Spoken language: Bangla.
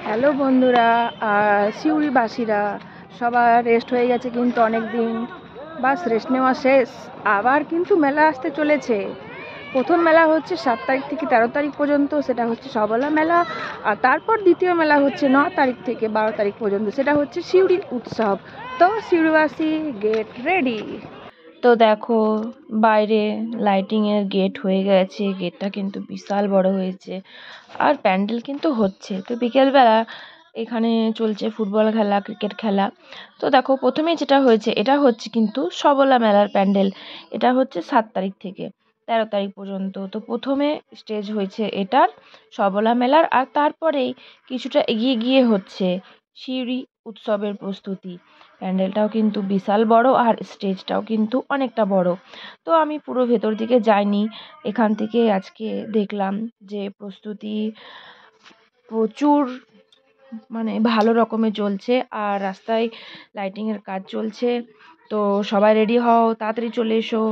হ্যালো বন্ধুরা, সিউড়িবাসীরা সবার রেস্ট হয়ে গেছে কিন্তু অনেক দিন। বাস রেস্ট নেওয়া শেষ, আবার কিন্তু মেলা আসতে চলেছে। প্রথম মেলা হচ্ছে 7 তারিখ থেকে 13 তারিখ পর্যন্ত, সেটা হচ্ছে সবলা মেলা। আর তারপর দ্বিতীয় মেলা হচ্ছে 9 তারিখ থেকে 12 তারিখ পর্যন্ত, সেটা হচ্ছে সিউড়ি উৎসব। তো সিউড়িবাসী গেট রেডি। তো দেখো, বাইরে লাইটিংয়ের গেট হয়ে গেছে, গেটটা কিন্তু বিশাল বড় হয়েছে। আর প্যান্ডেল কিন্তু হচ্ছে। তো বিকেলবেলা এখানে চলছে ফুটবল খেলা, ক্রিকেট খেলা। তো দেখো, প্রথমেই যেটা হয়েছে, এটা হচ্ছে কিন্তু সবলা মেলার প্যান্ডেল। এটা হচ্ছে 7 তারিখ থেকে 13 তারিখ পর্যন্ত। তো প্রথমে স্টেজ হয়েছে এটার, সবলা মেলার। আর তারপরেই কিছুটা এগিয়ে গিয়ে হচ্ছে সিউড়ি উৎসবের প্রস্তুতি। প্যান্ডেলটাও কিন্তু বিশাল বড়, আর স্টেজটাও কিন্তু অনেকটা বড়। তো আমি পুরো ভেতর দিকে যাইনি, এখান থেকে আজকে দেখলাম যে প্রস্তুতি প্রচুর, মানে ভালো রকমের চলছে। আর রাস্তায় লাইটিংয়ের কাজ চলছে। তো সবাই রেডি হও, তাড়াতাড়ি চলে এসো।